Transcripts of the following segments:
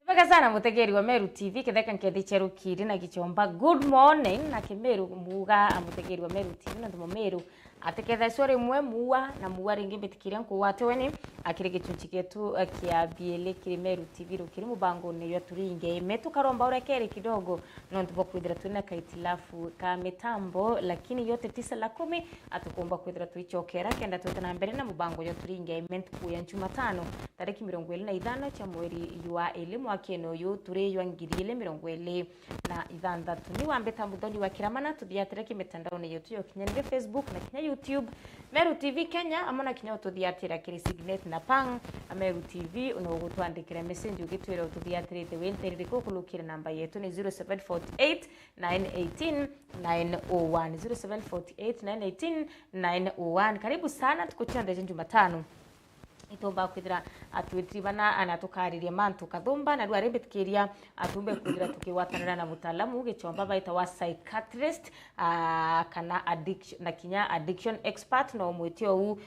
Mpaka sana mutegeri wa Meru TV kitheka nkethicheru kiri na gichomba good morning na kimeru muga mutegeri wa Meru TV na ndumo Meru ateketha sore mwe muwa na muwa ringi bitikiria nkuwate weni akiri gichunchi getu kia biele kiri Meru TV rukiri mubango ne yo turinge metu karomba urekere kidogo no ndubo kwithira tuna kaitilafu ka mitambo lakini yote 9:10 atukomba kwithira tuichokera kenda tutana mbere na mubango yo turinge metu kuya Jumatano tariki 25 cha mweri wa elimu akeno yo tureywa ngirile 26 ni wambeta mudoni wa kiramana tuthiatireke mitandaoni yetu yo kinyanire Facebook na kinya YouTube Meru TV Kenya amona kinya tuthiatira kiri Signet na Pang Meru TV unogutwandikira message ugitwira tuthiatirite wenterire kukulukira namba yetu ni 0748 918 901 0748 918 901 karibu sana tukuchanda Jumatano itomba kwithira atwitribana anatukaririe mantu kathumba na rwa rebetkiria atumbe kwithira tukiwatanira na mutaalamu gichomba baita wa psychiatrist kana addiction na kinya addiction expert no mwitio u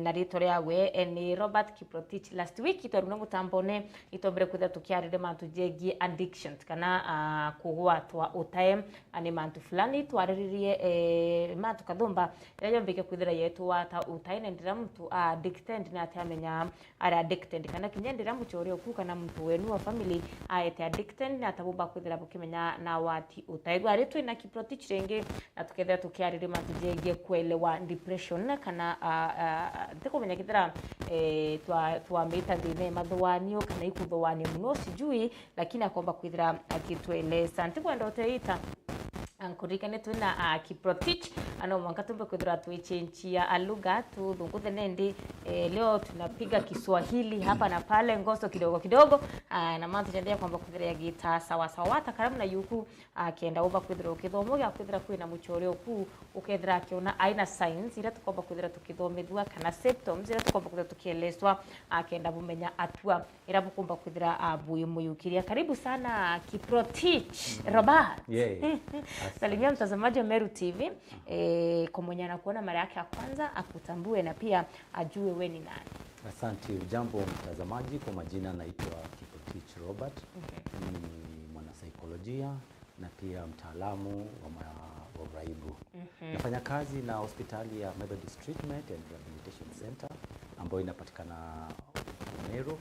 na ritore yawe ni Robert Kiprotich last week itoruna mutambone itombere kwithira tukiarire mantu jegi addiction kana kugwatwa utae ani mantu fulani twariririe mantu kathumba yayo mbike kwithira yetu wata utae ndira mtu addicted na menya ara addicted kana kinyendera muchore okuka na mtu wenu wa family aete addicted na tabumba kwithira bukimenya na wati utaigwa ritu ina Kiprotich renge na tukethera tukiarire matujege kuelewa depression kana ndikumenya kithira twa meta ndine mathwanio kana ikuthwanio muno sijui lakini akomba kwithira akitweleza ntikwenda uteita ankurikane tuna Kiprotich ano mwanga tumbe kwithira tuichenchia aluga tu thunguthe nendi leo tunapiga Kiswahili hapa na pale ngoso kidogo na mantu jendea kwamba kwithira ya gita sawa wata karamu na yuku akienda uba kwithira ukithomo ya kwithira kwina muchore oku ukethira akiona aina signs ira tukomba kwithira tukithomethua kana symptoms ira tukomba kwithira tukielezwa akienda bumenya atua ira bukomba kwithira buyi muyukiria karibu sana Kiprotich Robert salimia mtazamaji wa Meru TV komonya na kuona mara yake ya kwanza akutambue na pia ajue wewe ni nani. Asante. Jambo mtazamaji, kwa majina naitwa Kiprotich Robert. Ni mwanasaikolojia na pia mtaalamu wa uraibu. Nafanya kazi na hospitali ya Methodist Treatment and Rehabilitation Center ambayo inapatikana Meru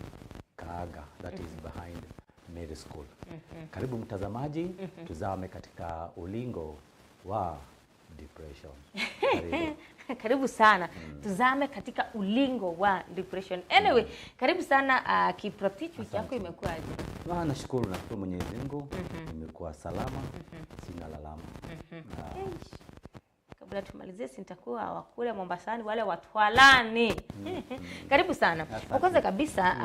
Kaaga, that is behind Meru School. Karibu mtazamaji, tuzame katika ulingo wa depression. Karibu sana. Tuzame katika ulingo wa depression. Anyway, karibu sana Kiprotich, wiki yako imekuwaje? Nashukuru Mwenyezi Mungu, nimekuwa salama, sina lalama. Kabla tumalizie sintakuwa wakule Mombasani wale watwalani. Karibu sana. Kwanza kabisa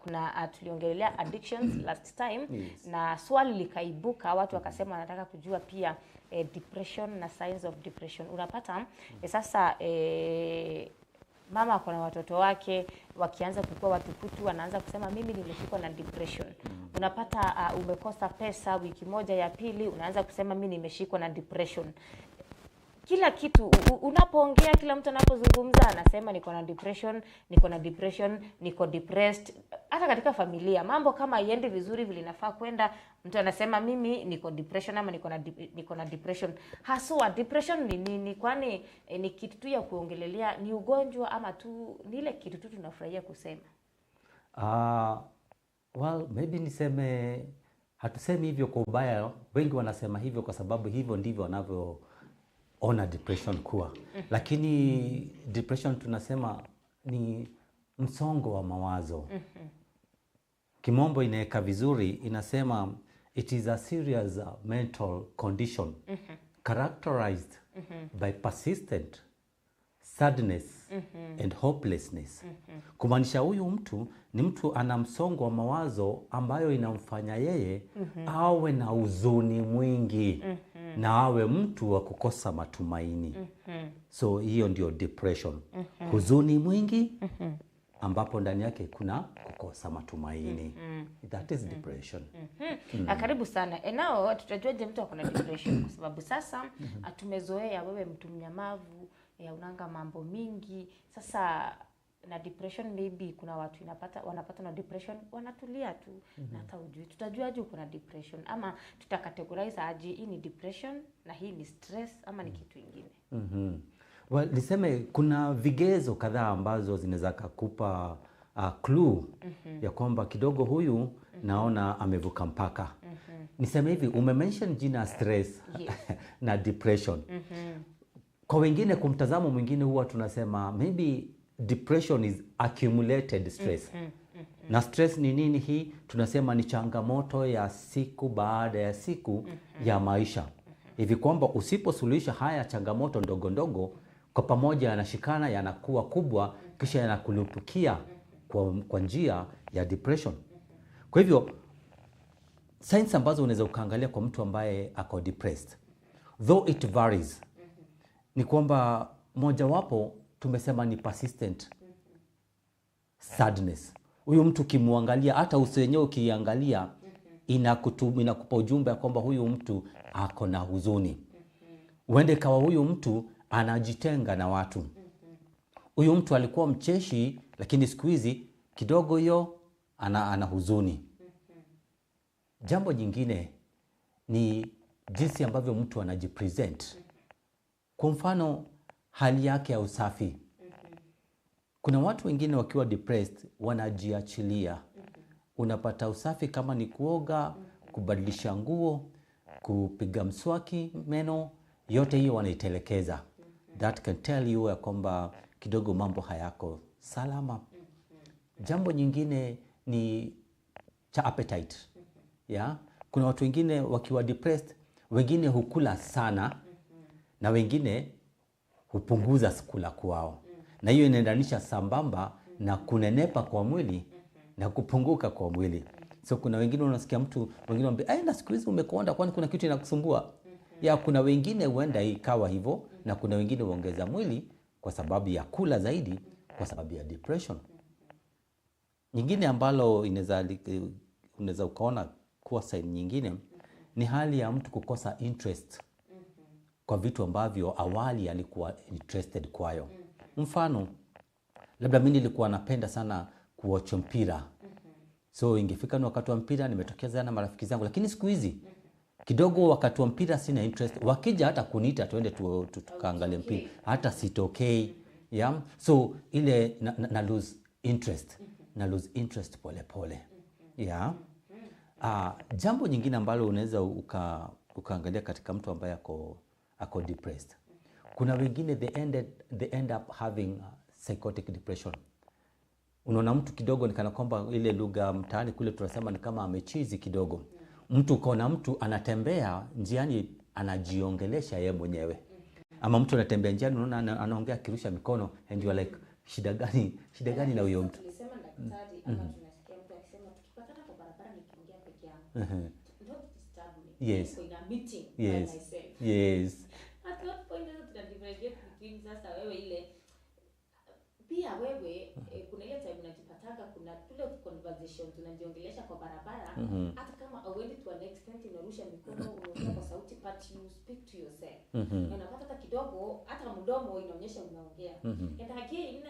kuna tuliongelea addictions last time na swali likaibuka watu wakasema wanataka kujua pia depression na signs of depression. Unapata sasa mama akona watoto wake wakianza kukua watukutu wanaanza kusema mimi nimeshikwa na depression. Unapata umekosa pesa wiki moja ya pili unaanza kusema mimi nimeshikwa na depression. Kila kitu unapoongea, kila mtu anapozungumza anasema niko na depression, niko depressed. Hata katika familia mambo kama iende vizuri vile inafaa kwenda, mtu anasema mimi niko depression ama niko na depression. Haswa depression ni nini? Kwani ni kitu tu ya kuongelelea, ni ugonjwa ama tu ni ile kitu tu tunafurahia kusema? Well, maybe niseme hatusemi hivyo kwa ubaya. Wengi wanasema hivyo kwa sababu hivyo ndivyo wanavyo ona depression kuwa. Lakini depression tunasema ni msongo wa mawazo. Kimombo inaweka vizuri, inasema it is a serious mental condition characterized by persistent sadness and hopelessness. Kumaanisha huyu mtu ni mtu ana msongo wa mawazo ambayo inamfanya yeye awe na huzuni mwingi na awe mtu wa kukosa matumaini. So hiyo ndio depression. Huzuni mwingi ambapo ndani yake kuna kukosa matumaini. That is depression. Karibu sana. Nao tutajuaje mtu akona depression? Kwa sababu sasa tumezoea wewe mtu mnyamavu, unanga mambo mingi. Sasa na depression, maybe kuna watu wanapata na depression wanatulia tu, na hata ujui tutajuaje uko na depression, ama tutakategorize aje hii ni depression na hii ni stress ama ni kitu kingine. Well, niseme kuna vigezo kadhaa ambazo zinaweza kukupa clue ya kwamba kidogo huyu naona amevuka mpaka. Niseme hivi, umemention jina stress na depression. Kwa wengine, kwa mtazamo mwingine, huwa tunasema maybe depression is accumulated stress. Na stress ni nini hii? Tunasema ni changamoto ya siku baada ya siku ya maisha. Hivi kwamba usiposuluhisha haya changamoto ndogo ndogo, kwa pamoja yanashikana, yanakuwa kubwa, kisha yanakulupukia kwa njia ya depression. Kwa hivyo signs ambazo unaweza ukaangalia kwa mtu ambaye ako depressed, though it varies, ni kwamba mojawapo tumesema ni persistent sadness. Huyu mtu ukimwangalia, hata uso wenyewe ukiangalia, inakupa ujumbe ya kwamba huyu mtu ako na huzuni. Uende kawa huyu mtu anajitenga na watu. Huyu mtu alikuwa mcheshi, lakini siku hizi kidogo hiyo ana huzuni. Jambo jingine ni jinsi ambavyo mtu anajipresent. Kwa mfano, hali yake ya usafi. Kuna watu wengine wakiwa depressed wanajiachilia. Unapata usafi kama ni kuoga, kubadilisha nguo, kupiga mswaki, meno, yote hiyo wanaitelekeza. That can tell you ya kwamba kidogo mambo hayako salama. Jambo nyingine ni cha appetite. Kuna watu wengine wakiwa depressed, wengine hukula sana na wengine hupunguza kula kwao. Na hiyo inaendanisha sambamba na kunenepa kwa mwili na kupunguka kwa mwili. So kuna wengine unasikia mtu wengine wanambia, na siku hizi umekonda, kwani kuna kitu inakusumbua? Kuna wengine huenda ikawa hivyo, na kuna wengine huongeza mwili kwa sababu ya kula zaidi, kwa sababu ya depression. Nyingine ambalo unaweza ukaona kuwa sign nyingine ni hali ya mtu kukosa interest kwa vitu ambavyo awali alikuwa interested kwayo. Mfano, labda mimi nilikuwa napenda sana kuwatch mpira. So ingefika ni wakati wa mpira, nimetokeza na marafiki zangu, lakini siku hizi kidogo wakati wa mpira sina interest. Wakija hata kuniita tuende tukaangalie mpira, hata sitokei. So ile na lose interest pole pole. Jambo nyingine ambalo unaweza ukaangalia katika mtu ambaye ako depressed. Kuna wengine they end up having psychotic depression. Unaona mtu kidogo ni kana kwamba ile lugha mtaani kule tunasema ni kama amechizi kidogo. Mtu ukaona mtu anatembea njiani anajiongelesha yeye mwenyewe. Ama mtu anatembea njiani unaona anaongea kirusha mikono, and you are like, shida gani na huyo mtu? Tulisema daktari ama tunasikia mtu akisema tukipatana kwa barabara nikiongea peke yangu. Don't disturb me. Yes. In a meeting Yes. by myself. Yes. At what point does it differentiate between sasa wewe ile pia wewe kuna ile time unajipataka kuna tule conversations unajiongelesha kwa barabara, hata kama auendi to an extent unarusha mikono unaongea kwa sauti, but you speak to yourself. Unapata hata kidogo hata mdomo inaonyesha unaongea. And again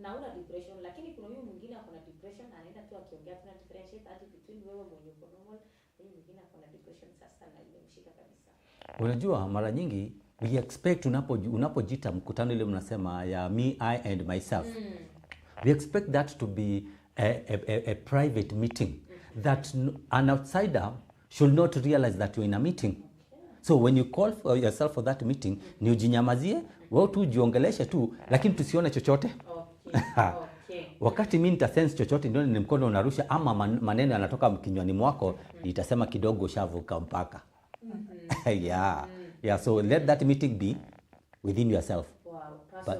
naona depression, lakini kuna huyu mwingine ako na depression anaenda tu akiongea, tuna differentiate hadi between wewe mwenye uko normal na huyu mwingine ako na depression sasa na imemshika kabisa. Unajua mara nyingi we expect unapojita mkutano ile mnasema ya me, I and myself. We expect that to be a private meeting, that an outsider should not realize that you're in a meeting. So when you call for yourself for that meeting, ni ujinyamazie, wewe tu jiongeleshe tu, lakini tusione chochote. Wakati mimi nitasense chochote ndio ni mkono unarusha ama maneno yanatoka kinywani mwako, nitasema kidogo ushavuka mpaka. So let that meeting be within yourself. But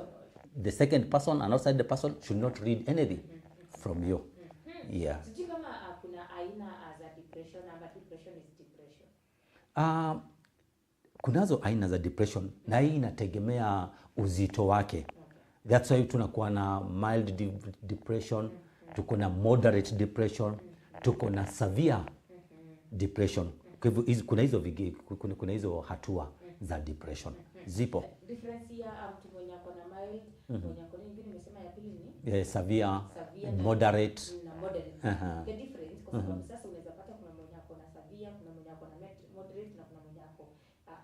the second person and outside the person should not read anything from you. Sijui kama kuna aina za depression ama depression is depression. Kunazo aina za depression na hii inategemea uzito wake. That's why tunakuwa na mild depression, tuko na moderate depression, tuko na severe depression. Kwa hivyo kuna hizo hatua za depression. Zipo. Difference ya mtu mwenye ako na mild, mwenye ako na ingine umesema ya pili ni severe, severe moderate. na moderate. Aha. The difference kwa sababu sasa unaweza pata kuna mwenye ako na severe, kuna mwenye ako na moderate na kuna mwenye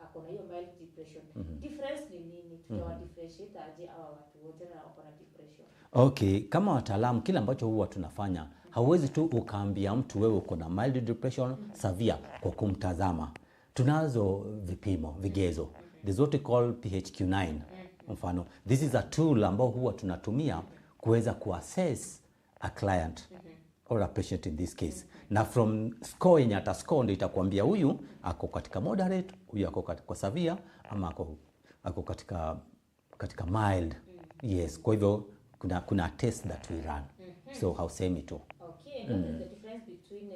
ako na hiyo mild depression. Difference ni nini? Tutawa differentiate aje hawa watu wote na wako na depression? Okay, kama wataalamu kile ambacho huwa tunafanya, hauwezi tu ukaambia mtu wewe uko na mild depression severe kwa kumtazama. Tunazo vipimo, vigezo. There's what we call PHQ-9. Mfano, this is a tool ambao huwa tunatumia kuweza kuassess a client or a patient in this case. Na from score yenye ata score ndio itakwambia huyu ako katika moderate, huyu ako katika severe ama ako katika mild. Yes, kwa hivyo kuna test that we run. So hausemi tu. Okay, and what is the difference between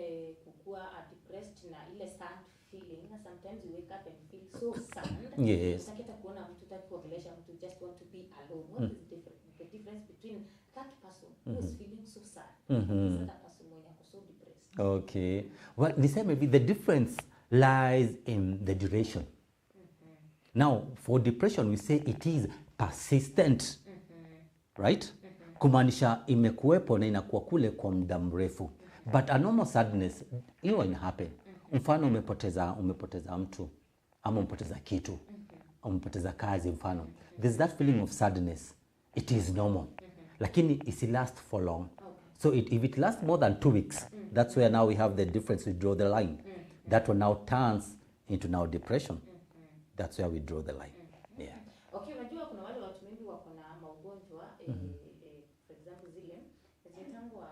kukua depressed na ile sad feeling? Sometimes you wake up and feel so sad. Yes. Utakita kuona mtu, utaki kuongelesha mtu, just want to be alone. What is the difference between that person who is feeling so sad and that person mwenye ako so depressed? Okay. Well, niseme the difference lies in the duration. Now, for depression, we say it is persistent. Right? Kumaanisha imekuwepo na inakuwa kule kwa muda mrefu. But a normal sadness, hiyo ina happen. Mfano umepoteza mtu, ama umepoteza kitu, umepoteza kazi mfano. There's that feeling of sadness. It is normal. Lakini isi last for long. So if it lasts more than 2 weeks, that's where now we have the difference, we draw the line. That one now turns into now depression. That's where we draw the line. Yeah. Okay, unajua kuna wale watu wengi wako na maugonjwa for example zile zinatangwa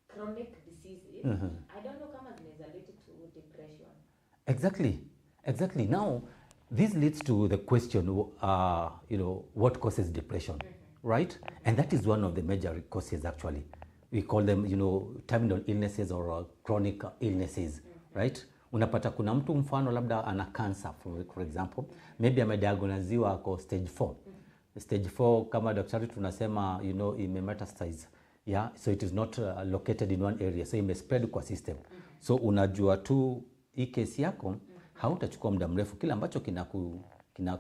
chronic diseases. I don't know kama zinaweza lead to depression. Exactly. Now, this leads to the question, what causes depression, right? And that is one of the major causes actually. We call them, terminal illnesses or chronic illnesses, right? Unapata kuna mtu mfano labda ana cancer, for example, maybe amediagnoziwa ako stage 4. Stage 4 kama daktari tunasema, imemetastasize. Yeah, so it is not located in one area, so imespread kwa system. So unajua tu hii case yako hautachukua muda mrefu, kile ambacho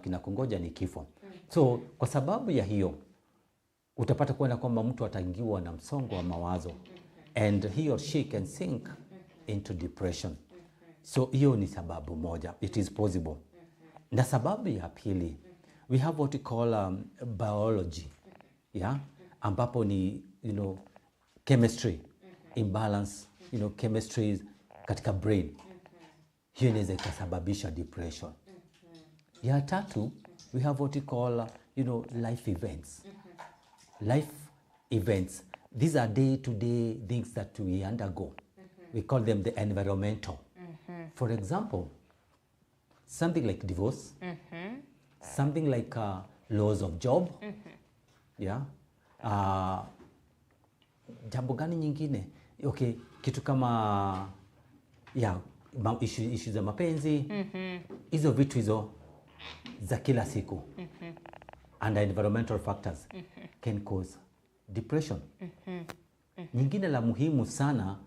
kinakungoja ni kifo. So kwa sababu ya hiyo utapata kuona kwamba mtu ataingiwa na msongo wa mawazo and he or she can sink into depression. So hiyo ni sababu moja, it is possible. Na sababu ya pili, we have what we call biology, yeah, ambapo ni chemistry imbalance, chemistry katika brain. Hiyo inaweza ikasababisha depression. Ya tatu, we have what we call life events. Life events, these are day-to-day things that we undergo. We call them the environmental. For example, something like divorce, something like loss of job, yeah. Jambo gani nyingine? Okay, kitu kama issue za mapenzi, hizo vitu hizo za kila siku, and environmental factors can cause depression. Nyingine la muhimu sana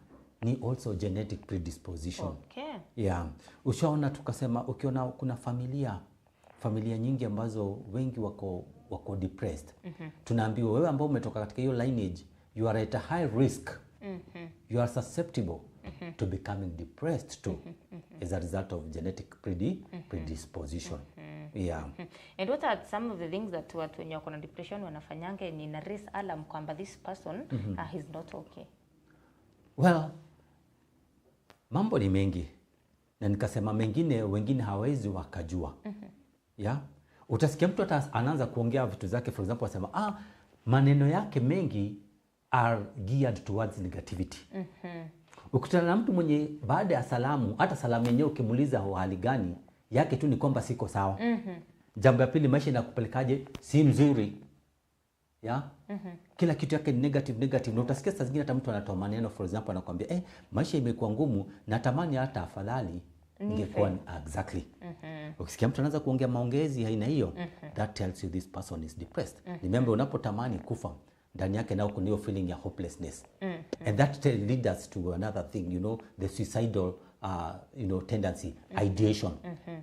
ni also genetic predisposition. Okay. Yeah. Ushaona tukasema ukiona kuna familia nyingi ambazo wengi wako depressed. Tunaambiwa wewe ambao umetoka katika hiyo lineage, you are at a high risk. You are susceptible to becoming depressed too as a result of genetic predisposition. Yeah. And what are some of the things that watu wenye wako na depression wanafanyanga ni na raise alarm kwamba this person is not okay? Well, mambo ni mengi na nikasema wengine hawezi wakajua. Yeah? Utasikia mtu anaanza kuongea vitu zake, for example asema maneno yake mengi are geared towards negativity. Ukutana na mtu mwenye baada ya salamu, hata salamu yenyewe ukimuuliza hali gani, yake tu ni kwamba siko sawa. Jambo la pili, maisha inakupelekaje, si mzuri. Yeah? Kila kitu yake ni negative. Na utasikia saa zingine hata mtu anatoa maneno, for example anakuambia maisha imekuwa ngumu, natamani hata afadhali ingekuwa exactly. Ukisikia mtu anaanza kuongea maongezi aina hiyo, that tells you this person is depressed. Remember, unapotamani kufa, ndani yake nao kuna hiyo feeling ya hopelessness. And that leads us to another thing, the suicidal tendency, ideation.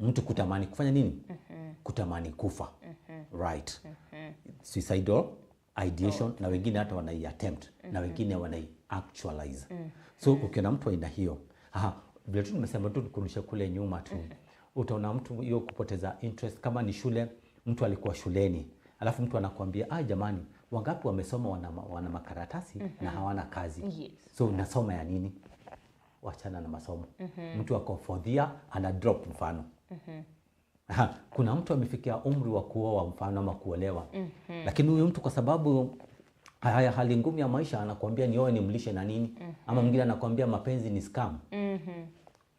Mtu kutamani kufanya nini? Kutamani kufa. Right. Suicidal ideation na wengine hata wanai attempt na wengine wanai actualize. So ukiona mtu aina hiyo, vile tu nimesema tu kurudisha kule nyuma tu, utaona mtu hiyo kupoteza interest. Kama ni shule, mtu alikuwa shuleni alafu mtu anakuambia jamani, wangapi wamesoma wana makaratasi na hawana kazi. Yes. So unasoma ya nini? Wachana na masomo. Mtu ako fourth year ana drop mfano. Kuna mtu amefikia umri wa kuoa mfano ama kuolewa. Lakini huyu mtu kwa sababu hali ngumu ya maisha anakuambia nioe nimlishe na nini? Ama mwingine anakuambia mapenzi ni scam.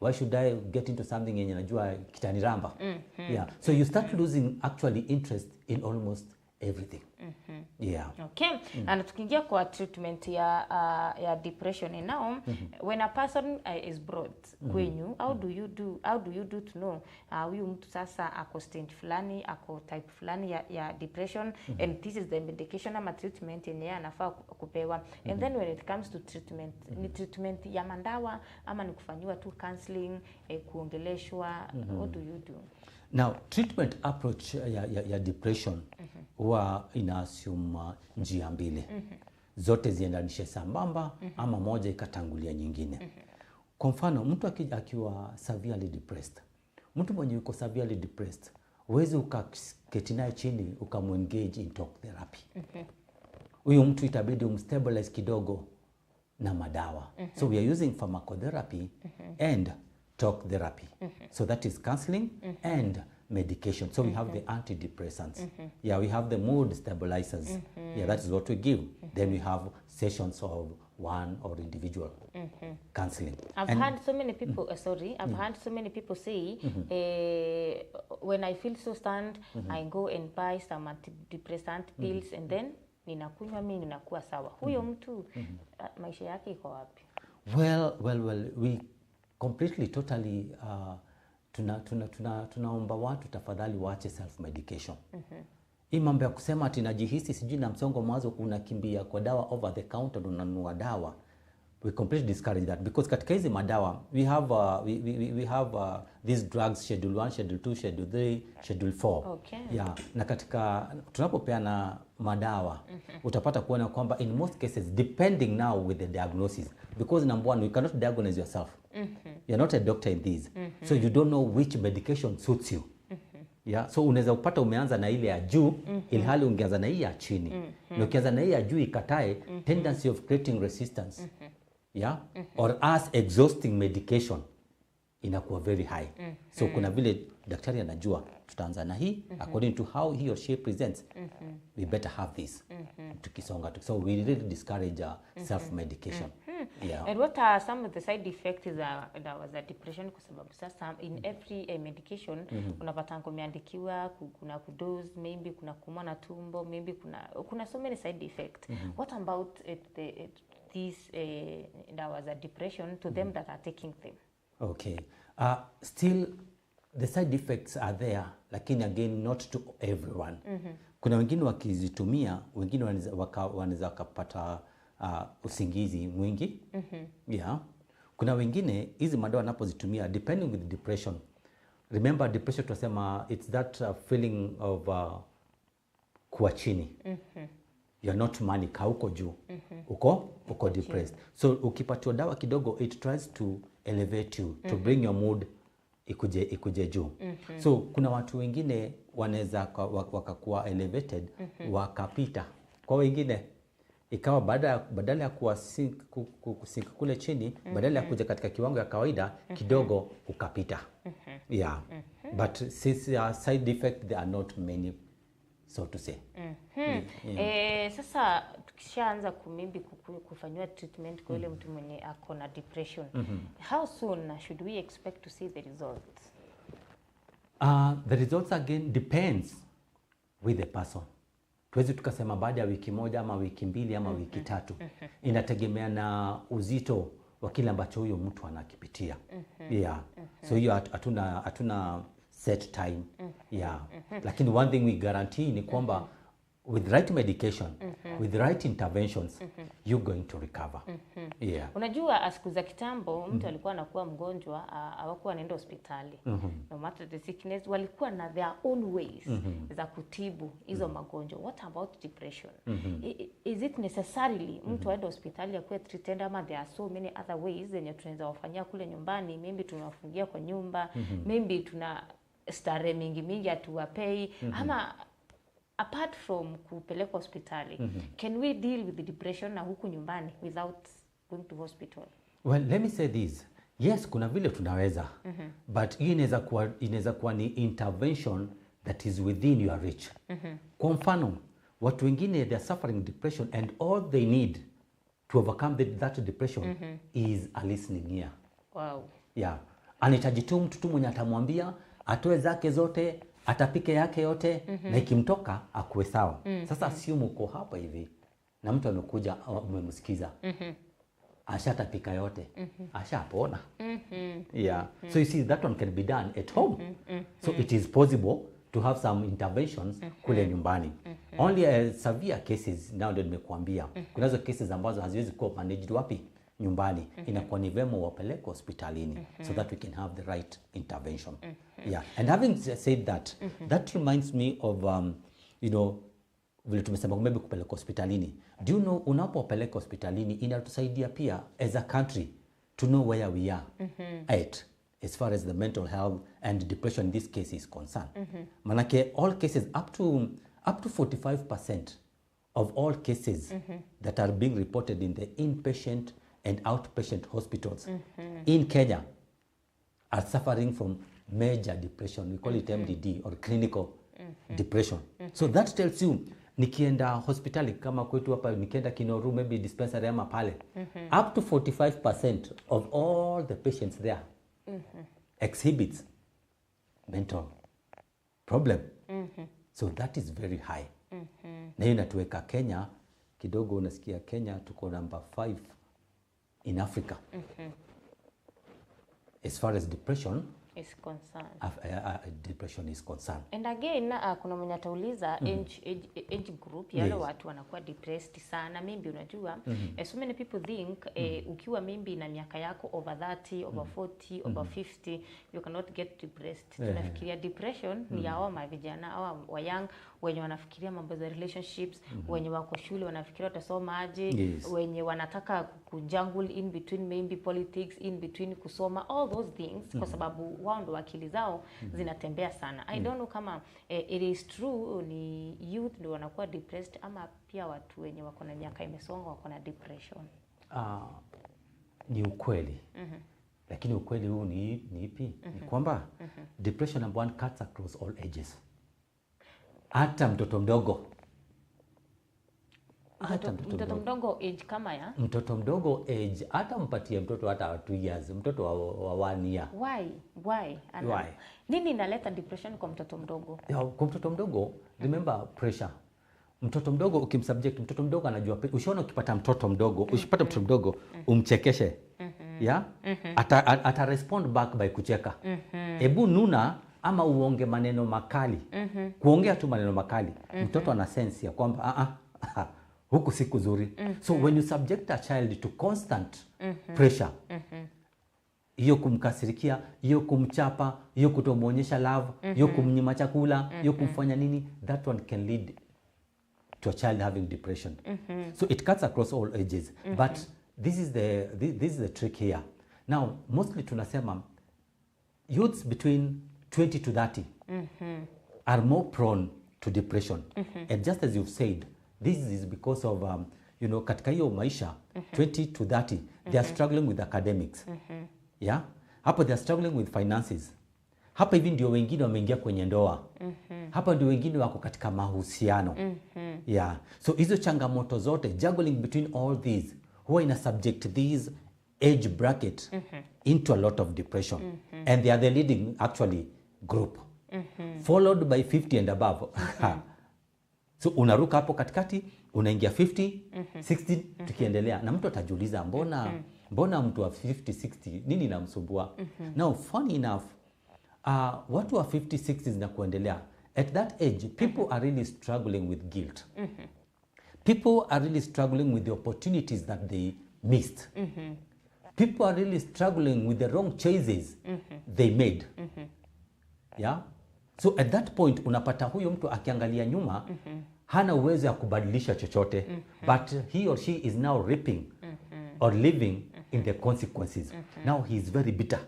Why should I get into something yenye najua kitaniramba? Yeah. So you start losing actually interest in almost everything. Yeah. Okay. And tukiingia kwa treatment ya depression now, when a person is brought kwenyu, how do you do to know huyu mtu sasa ako stage fulani, ako type fulani ya depression, and this is the medication ama treatment yenye anafaa kupewa. And then when it comes to treatment, ni treatment ya mandawa ama ni kufanywa tu counseling, kuongeleshwa, what do you do? Now, treatment approach ya depression huwa ina assume njia mbili. Zote ziendanishe sambamba ama moja ikatangulia nyingine. Kwa mfano, mtu akiwa severely depressed. Mtu mwenye yuko severely depressed, huwezi ukaketi naye chini ukamengage in talk therapy. Huyo mtu itabidi umstabilize kidogo na madawa. So we are using pharmacotherapy and talk therapy. So that is counseling and medication. So we have the antidepressants. Yeah, we have the mood stabilizers. Yeah, that is what we give. Then we have sessions of one or individual counseling. I've heard so many people, I've heard so many people say, when I feel so stunned, I go and buy some antidepressant pills and then ninakunywa mimi ninakuwa sawa. Huyo mtu maisha yake iko wapi? Well, we completely totally tunaomba watu tafadhali waache self medication. Hii mambo ya kusema ati najihisi sijui na msongo mawazo unakimbia kwa dawa over the counter unanunua dawa, we completely discourage that, because katika hizi madawa we have these drugs schedule 1, schedule 2, schedule 3, schedule 4. Okay. Yeah, na katika tunapopeana madawa utapata kuona kwamba in most cases depending now with the diagnosis, because number one, you cannot diagnose yourself. You're not a doctor in this. So you don't know which medication suits you. Yeah, so unaweza upata umeanza na ile ya juu ilhali ungeanza na hii ya chini. Na ukianza na hii ya juu ikatae, tendency of creating resistance. Yeah? Or as exhausting medication inakuwa very high. So kuna vile daktari anajua tutaanza na hii according to how he or she presents. We better have this. Tukisonga. So we really discourage self medication. Yeah. And what are some of the side effects that was a depression? Kwa sababu sasa in every medication unapata kumeandikiwa kuna kudose, maybe kuna kuumwa na tumbo, maybe kuna so many side effects. What about this that was a depression to them that are taking them? Okay. Still the side effects are there, lakini again not to everyone. Kuna wengine wakizitumia, wengine wanaweza wakapata usingizi mwingi. Yeah. Kuna wengine hizi madawa wanapozitumia depending with depression. Remember depression tunasema it's that feeling of kuwa chini. You're not manic, hauko juu. Uko depressed. So ukipatiwa dawa kidogo it tries to elevate you, to bring your mood ikuje juu. So kuna watu wengine wanaweza wakakuwa elevated wakapita. Kwa wengine ikawa badala ya kusink kule chini, badala ya kuja katika kiwango ya kawaida kidogo ukapita. Yeah. But since side effect there are not many, so to say. Sasa tukishaanza maybe kufanywa treatment kwa ile mtu mwenye ako na depression, how soon should we expect to see the results? The results again depends with the person. Tuwezi tukasema baada ya wiki moja ama wiki mbili ama wiki tatu. Inategemea na uzito wa kile ambacho huyo mtu anakipitia. Yeah. So hiyo hatuna set time. Yeah. Lakini one thing we guarantee ni kwamba with right medication, with right interventions, you're going to recover. Yeah. Unajua siku za kitambo mtu alikuwa anakuwa mgonjwa, hawakuwa anaenda hospitali. No matter the sickness, walikuwa na their own ways za kutibu hizo magonjwa. What about depression? Is it necessarily mtu aende hospitali akuwe treated, ama there are so many other ways zenye tunaweza wafanyia kule nyumbani? Maybe tunawafungia kwa nyumba, maybe tuna starehe mingi atuwapei, ama apart from kupeleka hospitali, can we deal with the depression na huku nyumbani without going to hospital? Well, let me say this. Yes, kuna vile tunaweza. But hii inaweza kuwa ni intervention that is within your reach. Kwa mfano, watu wengine they are suffering depression and all they need to overcome that depression is a listening ear. Wow. Yeah. Anahitaji tu mtu tu mwenye atamwambia, atoe zake zote, atapike yake yote, na ikimtoka akuwe sawa. Sasa assume uko hapa hivi na mtu amekuja umemsikiza. Ashatapika yote. Ashapona. Yeah. So you see that one can be done at home. So it is possible to have some interventions kule nyumbani. Only severe cases now ndio nimekuambia. Kunazo cases ambazo haziwezi kuwa managed wapi? Nyumbani. Inakuwa ni vema wapeleke hospitalini so that we can have the right intervention. Yeah. And having said that, that reminds me of you know, vile tumesema maybe kupeleka hospitalini. Do you know, unapopeleka hospitalini inatusaidia pia as a country to know where we are at as far as the mental health and depression in this case is concerned. Manake all cases up to 45% of all cases that are being reported in the inpatient and outpatient hospitals in Kenya are suffering from major depression. We call it MDD or clinical depression. So that tells you, nikienda hospitali kama kwetu hapa, nikienda Kinoru maybe dispensary ama pale, up to 45% of all the patients there exhibits mental problem. So that is very high. Na hiyo inatuweka Kenya kidogo, unasikia Kenya tuko number 5 in Africa as far as depression is concerned. Depression is concerned. And again, kuna mwenye atauliza age group yale watu wanakuwa depressed sana. Maybe unajua, so many people think ukiwa maybe na miaka yako over 30, over 40, over 50, you cannot get depressed. Tunafikiria depression ni hao mavijana au wa young wenye wanafikiria mambo za relationships, wenye wako shule wanafikiria watasoma aje, wenye wanataka kujungle in between maybe politics, in between kusoma, all those things, kwa sababu wao ndo akili zao zinatembea sana. I don't know kama it is true ni youth ndo wanakuwa depressed, ama pia watu wenye wako na miaka imesonga wako na depression. Ni ukweli. Lakini ukweli huu ni ipi? Ni kwamba depression number one cuts across all ages. Hata mtoto mdogo. Mtoto mdogo age kama ya? Mtoto mdogo age, hata mpatie mtoto hata 2 years, mtoto wa 1 year. Why? Nini inaleta depression kwa mtoto mdogo? Kwa mtoto mdogo, remember pressure. Mtoto mdogo ukimsubject, mtoto mdogo anajua, ushaona ukipata mtoto mdogo, usipata mtoto mdogo, umchekeshe. Yeah? Ata respond back by kucheka. Ebu nuna ama uonge maneno makali. Kuongea tu maneno makali. Mtoto ana sense ya kwamba huku si kuzuri. So when you subject a child to constant pressure, hiyo kumkasirikia, hiyo kumchapa, hiyo kutomuonyesha love, hiyo kumnyima chakula, hiyo kumfanya nini, that one can lead to a child having depression. So it cuts across all ages. But this is the trick here. Now, mostly tunasema youths between 20 to 30 are more prone to depression. And just as you've said, this is because of you know, katika hiyo maisha 20 to 30 they are struggling with academics. Yeah? Hapa they are struggling with finances. Hapa hivi ndio wengine wameingia kwenye ndoa. Hapa ndio wengine wako katika mahusiano. Yeah. So hizo changamoto zote, juggling between all these, huwa ina subject these age bracket into a lot of depression. And they are the leading actually group. Followed by 50 and above. So unaruka hapo katikati, unaingia 50, 60 tukiendelea. Na mtu atajiuliza mbona mtu wa 50, 60 nini inamsumbua? Now funny enough, watu wa 50, 60s na kuendelea, at that age people are really struggling with guilt. People are really struggling with the opportunities that they missed. People are really struggling with the wrong choices they made. Yeah? So at that point unapata huyo mtu akiangalia nyuma hana uwezo ya kubadilisha chochote, but he or she is now reaping or living in the consequences. Now he is very bitter.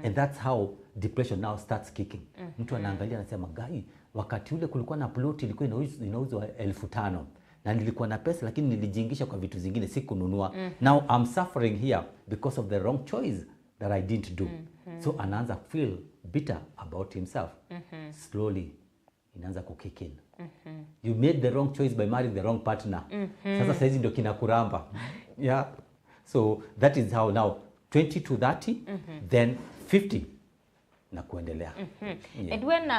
And that's how depression now starts kicking. Mtu anaangalia anasema, gai, wakati ule kulikuwa na plot ilikuwa inauzwa 5,000 na nilikuwa na pesa lakini nilijiingisha kwa vitu zingine sikununua. Now I'm suffering here because of the wrong choice that I didn't do. So anaanza feel bitter about himself. Slowly inaanza kukick in. You made the wrong choice by marrying the wrong partner. Sasa saizi ndio kinakuramba. Yeah. So that is how now 20 to 30, then 50 na kuendelea. Yeah. And when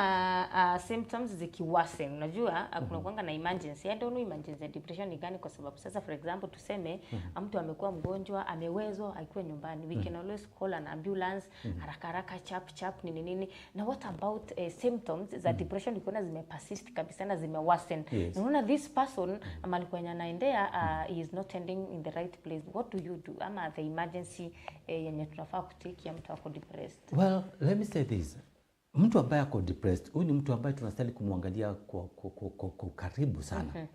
symptoms zikiworsen, unajua kuna kuanga na emergency. I don't know emergency depression ni gani, kwa sababu sasa for example tuseme mtu amekuwa mgonjwa, amewezwa akiwa nyumbani. We can always call an ambulance, haraka chap nini. Now what about symptoms za depression ikiona zimepersist kabisa na zimeworsen? Yes. Unaona this person alikuwa anaendea he is not ending in the right place. What do you do? Ama the emergency yenye tunafaa kutake ya mtu ako depressed? Well, let me say this. Mtu ambaye ako depressed, huyu ni mtu ambaye tunastahili kumwangalia kwa karibu sana.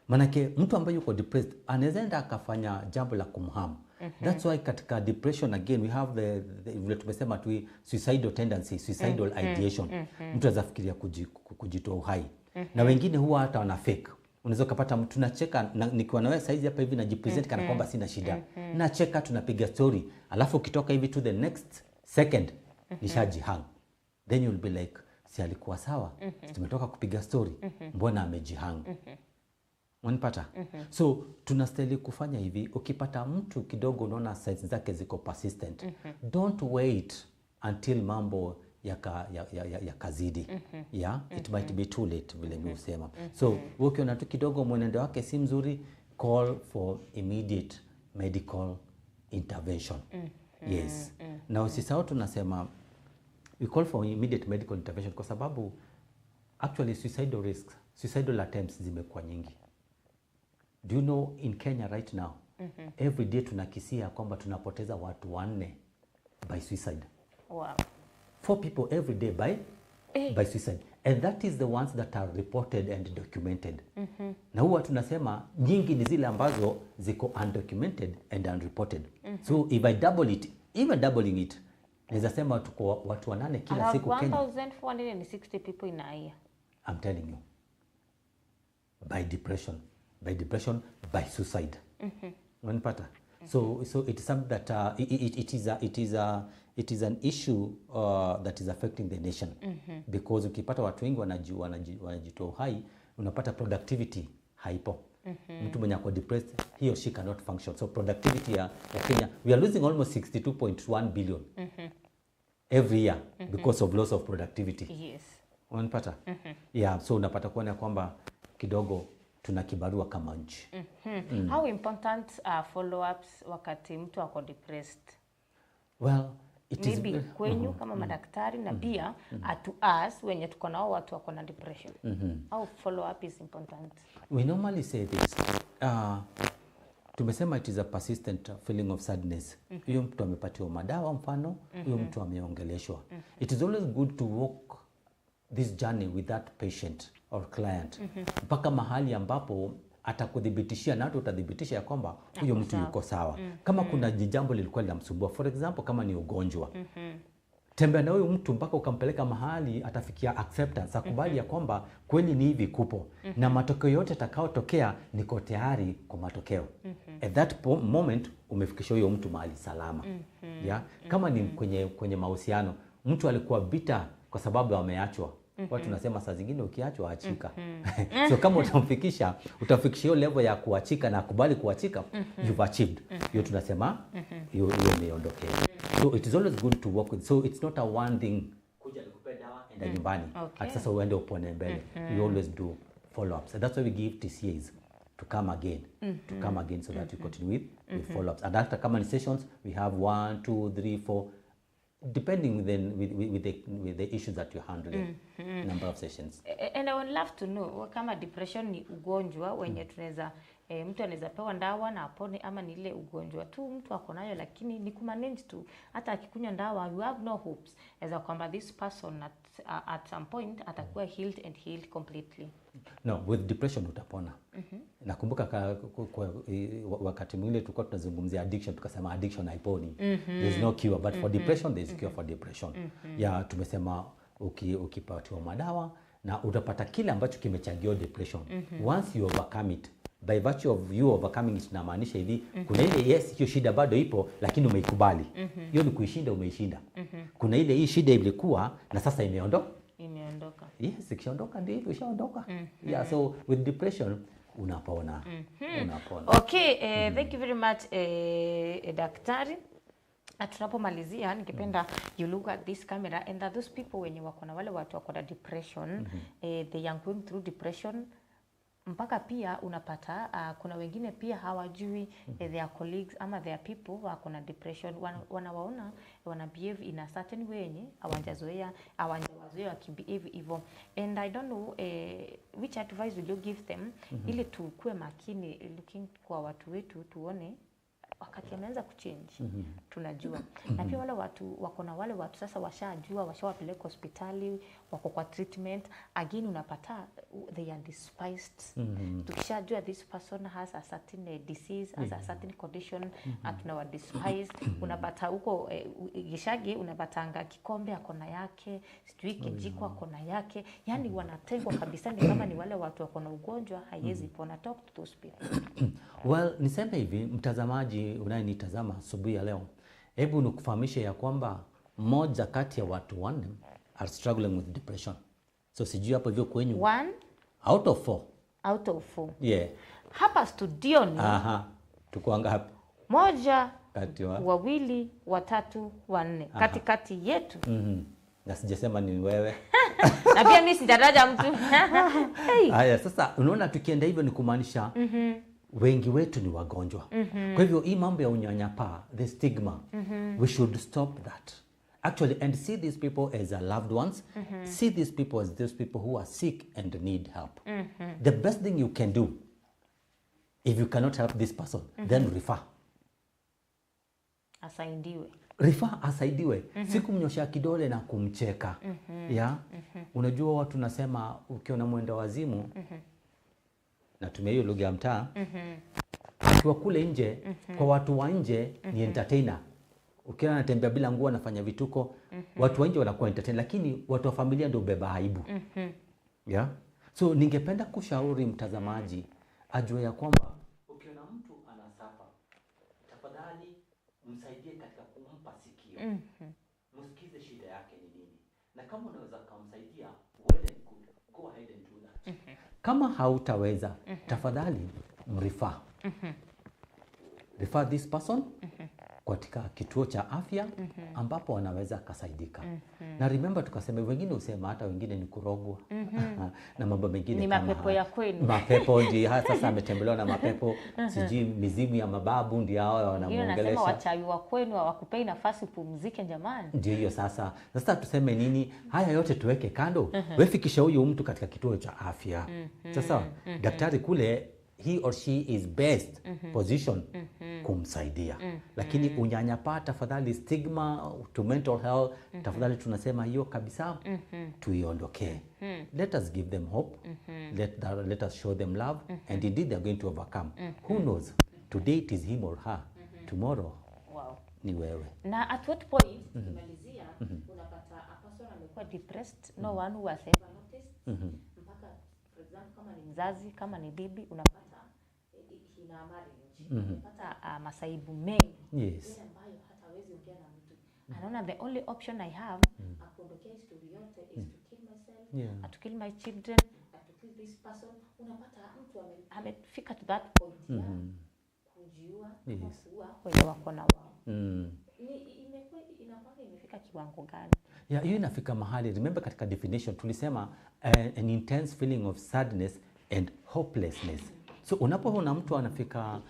Manake mtu ambaye yuko depressed anaweza enda akafanya jambo la kumharm. That's why katika depression again we have the tumesema tu suicidal tendency, suicidal ideation. Mtu anaweza fikiria kujitoa uhai. Na wengine huwa hata wana fake. Unaweza kupata mtu tunacheka nikiwa na wewe saizi hapa hivi najipresent kana kwamba sina shida. Nacheka, tunapiga story. Alafu ukitoka hivi to the next second nishajihang. Then you'll be like, si alikuwa sawa? Tumetoka kupiga story. Mbona amejihang? Unanipata? So tunastahili kufanya hivi, ukipata mtu kidogo unaona signs zake ziko persistent. Don't wait until mambo yakazidi. Yeah, it might be too late vile mimi husema. So ukiona tu kidogo mwenendo wake si mzuri, call for immediate medical intervention. Yes. Na usisahau tunasema we call for immediate medical intervention kwa sababu actually suicidal risks, suicidal attempts zimekuwa nyingi. Do you know in Kenya right now, every day tunakisia kwamba tunapoteza watu 4 by suicide. Wow. 4 people every day by suicide. And that is the ones that are reported and documented. Na huwa tunasema nyingi ni zile ambazo ziko undocumented and unreported. So if I double it, even doubling it, naweza sema tuko watu 8 kila siku Kenya. 1,460 people in a year. I'm telling you. By depression, by suicide. Unanipata? So it is something that it is an issue that is affecting the nation. Because ukipata watu wengi wanajitoa uhai, unapata productivity haipo. Mtu mwenye ako depressed, he or she cannot function. So productivity ya Kenya, we are losing almost 62.1 billion every year because of loss of productivity. Yes. Unanipata? Yeah, so unapata kuona kwamba kidogo tuna kibarua kama nchi. How important are follow-ups wakati mtu ako depressed? Well, it maybe is kwenyu kama madaktari na pia to us wenye tuko nao watu wako na depression. How follow-up is important? We normally say this. Tumesema it is a persistent feeling of sadness. Huyo mtu amepatiwa madawa mfano, huyo mtu ameongeleshwa. It is always good to walk this journey with that patient or client mpaka mahali ambapo atakudhibitishia na hata utadhibitisha ya kwamba huyo mtu yuko sawa. Kama kuna jambo lilikuwa linamsumbua, for example kama ni ugonjwa, tembea na huyo mtu mpaka ukampeleka mahali atafikia acceptance, akubali ya kwamba kweli ni hivi kupo na matokeo yote atakayotokea niko tayari kwa matokeo. At that moment umefikisha huyo mtu mahali salama. Yeah? Kama ni kwenye mahusiano, mtu alikuwa bitter kwa sababu ameachwa. Watu tunasema saa zingine ukiachwa achika. So kama utafikisha hiyo level ya kuachika na kubali kuachika, you've achieved. Hiyo tunasema hiyo imeondokea. So it is always good to work with. So it's not a one thing kuja nikupe dawa enda nyumbani. At sasa uende upone mbele. We always do follow-ups. And that's why we give TCAs to come again. To come again so that we continue with follow-ups. And after kama sessions, we have 1, 2, 3, 4 depending then with the issues that you're handling, number of sessions. And I would love to know kama depression ni ugonjwa wenye tunaweza mtu anaweza pewa dawa na apone, ama ni ile ugonjwa tu mtu ako nayo, lakini ni kumanage tu. Hata akikunywa dawa, you have no hopes as a kwamba this person at some point atakuwa healed completely. No, with depression utapona. Nakumbuka wakati mwingine tulikuwa tunazungumzia addiction, tukasema addiction haiponi. There's no cure, but for depression there's cure for depression. Ya tumesema ukipatiwa madawa na utapata kile ambacho kimechangia depression. Once you overcome it, by virtue of you overcoming it, inamaanisha hivi, kuna ile yes hiyo shida bado ipo lakini umeikubali. Hiyo ni kuishinda, umeishinda. Kuna ile hii shida ilikuwa na sasa imeondoka. Yes, ikiondoka ndio hivyo, ishaondoka. Yeah, so with depression unapona. Okay, thank you very much daktari. Tunapomalizia ningependa you look at this camera and that those people wenye wako na wale watu wako na depression, they are going through depression, mpaka pia unapata kuna wengine pia hawajui their colleagues ama their people wako na depression, wanawaona wana behave in a certain way yenye hawajazoea wakibehave hivyo. And I don't know which advice will you give them ili tukue makini looking kwa watu wetu, tuone wakati ameanza kuchange tunajua. Na pia wale watu wako na wale watu sasa washajua, washawapeleka hospitali, wako kwa treatment, again unapata they are despised. Tukishajua this person has a certain disease, has a certain condition, tunawa despised. Unapata huko Gishagi unapatanga Kikombe akona yake, sijui Kijiko akona yake, yani wanatengwa kabisa, ni kama ni wale watu wako na ugonjwa haiwezi pona. Talk to those people. Well, niseme hivi, mtazamaji unayenitazama asubuhi ya leo, hebu nikufahamishe ya kwamba moja kati ya watu 4 are struggling with depression. So sijui hapo hivyo kwenyu 1 out of 4. Out of 4. Yeah. Hapa studioni tuko ngapi? 1, kati wa 2, 3, 4. Katikati yetu. Na sijasema ni wewe. Na pia mimi sijataja mtu. Haya, sasa unaona tukienda hivyo ni kumaanisha wengi wetu ni wagonjwa. Kwa hivyo hii mambo ya unyanyapaa, the stigma, we should stop that. Actually, and see these people as our loved ones. See these people as those people who are sick and need help. The best thing you can do, if you cannot help this person, then refer. Asaidiwe. Siku mnyosha kidole na kumcheka. Unajua watu nasema ukiona mwenda wazimu, natumia hiyo lugha ya mtaa, kwa kule nje, kwa watu wa nje ni entertainer. Ukiona anatembea bila nguo anafanya vituko, watu wa nje wanakuwa entertainer, lakini watu wa familia ndio beba aibu. So ningependa kushauri mtazamaji ajue ya kwamba ukiona mtu anasafa, tafadhali msaidie katika kumpa sikio. Msikize shida yake ni nini. Na kama unaweza kumsaidia, go ahead and do that. Kama hautaweza, tafadhali mrefer. Refer this person katika kituo cha afya ambapo wanaweza kasaidika. Na remember tukasema wengine usema hata wengine ni kurogwa na mambo mengine ni kama mapepo ya kwenu. Mapepo ndio sasa ametembelewa na mapepo, sijui mizimu ya mababu ndio hao wanamuongelesha. Nasema wachawi wa kwenu hawakupei nafasi upumzike jamani. Ndio hiyo sasa. Sasa tuseme nini? Haya yote tuweke kando. Wewe fikisha huyo mtu katika kituo cha afya. Sasa daktari kule he or she is best position kumsaidia. Lakini unyanyapaa, tafadhali, stigma to mental health, tafadhali tunasema hiyo kabisa tuiondokee. Let us give them hope. Let us show them love, and indeed they are going to overcome. Who knows? Today it is him or her. Tomorrow ni wewe. Na at what point kimalizia unapata a person amekuwa depressed, no one who has ever noticed. Mpaka for example kama ni mzazi, kama ni bibi, unapata ina marriage. Unapata masaibu mengi. Yes. Ambayo hata hawezi ongea na mtu. Anaona the only option I have akuondokea story yote is to kill myself, to kill my children, to kill this person. Unapata mtu amefika to that point kujiua, kuua wale wako na wao. Imekuwa imefika kiwango gani? Hiyo inafika mahali. Remember katika definition tulisema an intense feeling of sadness and hopelessness. So unapoona mtu anafika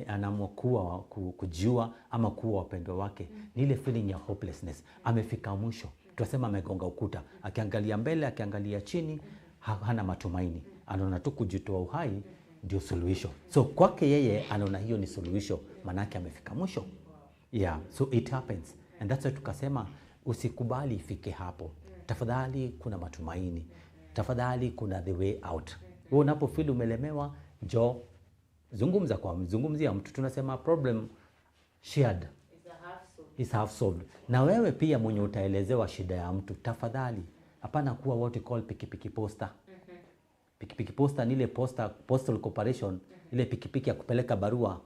anaamua kujiua ama kuua wapendwa wake, ni ile feeling ya hopelessness. Amefika mwisho. Tunasema amegonga ukuta. Akiangalia mbele, akiangalia chini, hana matumaini. Anaona tu kujitoa uhai ndio suluhisho. So kwake yeye anaona hiyo ni suluhisho, manake amefika mwisho. Yeah, so it happens. And that's why tukasema usikubali ifike hapo. Tafadhali kuna matumaini. Tafadhali kuna the way out. Wewe unapofeel umelemewa, njoo zungumzia mtu. Tunasema problem shared is half solved. Na wewe pia mwenye utaelezewa shida ya mtu, tafadhali hapana kuwa what we call pikipiki poster. Pikipiki poster ni ile postal corporation, ile pikipiki ya kupeleka barua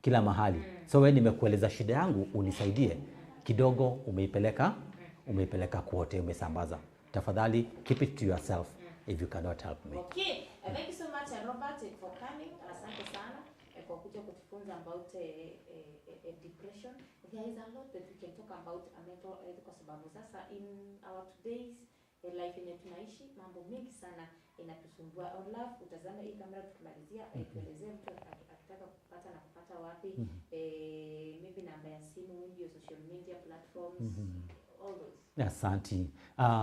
kila mahali. So wewe nimekueleza shida yangu, unisaidie kidogo, umeipeleka kwote, umesambaza. Tafadhali keep it to yourself if you cannot help me. Okay, thank you so much Robert for coming. Asante sana kwa kuja kutufunza about depression. There is a lot that we can talk about mental health kwa sababu sasa in our today's life yenye tunaishi mambo mengi sana inatusumbua. On love, utazame hii kamera tukimalizia, tuelezee mtu akitaka kupata na kupata wapi, maybe namba ya simu, maybe social media platforms, all those. Asante.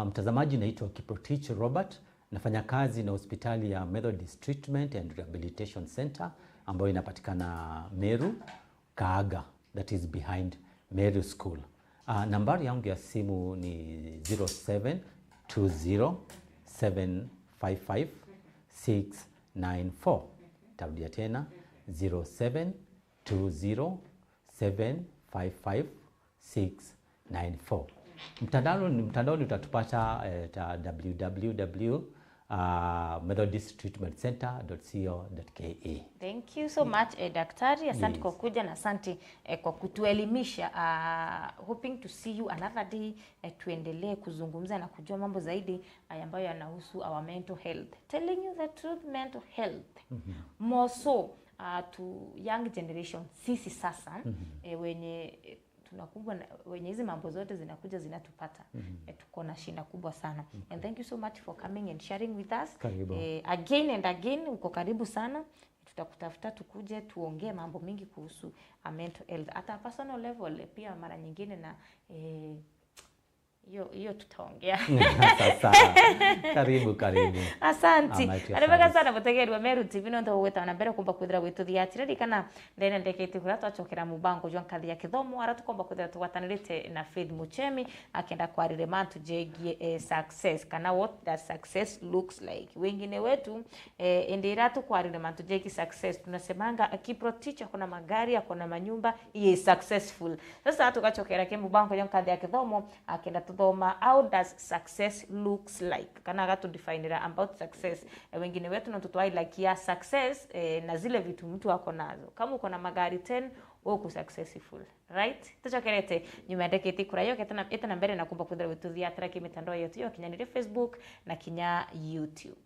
Mtazamaji, naitwa Kiprotich Robert. Nafanya kazi na hospitali ya Methodist Treatment and Rehabilitation Center ambayo inapatikana Meru, Kaaga, that is behind Meru School. Nambari yangu ya simu ni 0720755694. Tarudia tena 0720755694. Mtandaoni utatupata www.methodisttreatmentcenter.co.ke. Thank you so much daktari, asante kwa kuja na asante kwa kutuelimisha. Hoping to see you another day, tuendelee kuzungumza na kujua mambo zaidi ambayo yanahusu our mental health. Telling you the truth, mental health more so to young generation. Sisi sasa wenye tunakumbwa wenye hizi mambo zote zinakuja zinatupata, tuko na shida kubwa sana. And thank you so much for coming and sharing with us. Again and again, uko karibu sana. Tutakutafuta tukuje tuongee mambo mingi kuhusu mental health at a personal level pia mara nyingine, na hiyo tutaongea. Sasa karibu. Asanti. Arabaka sana mutegerwa Meru TV no ndo gweta na mbere kumba kwithira gwituthiatire kana ndene ndekete kura twachokera mubango jwa nkathi ya kithomo ara tukomba kwithira tugwatanirite na Faith Muchemi akenda kwarire mantu jegie success kana what that success looks like. Wengine wetu endera tukwarire mantu jegie success tunasemanga Kiprotich akona magari, akona manyumba, he is successful. Sasa tukachokera ke mubango jwa nkathi ya kithomo akenda thoma how does success looks like kana gatu define about success. Wengine wetu na tutwai like ya success na zile vitu mtu wako nazo. Kama uko na magari 10 wewe uko successful, right? Tuchokerete nyuma ndeketi kura yo ketana mbere na kumba kudra wetu thia traki mitandao yetu yo kinya ni Facebook na kinya YouTube.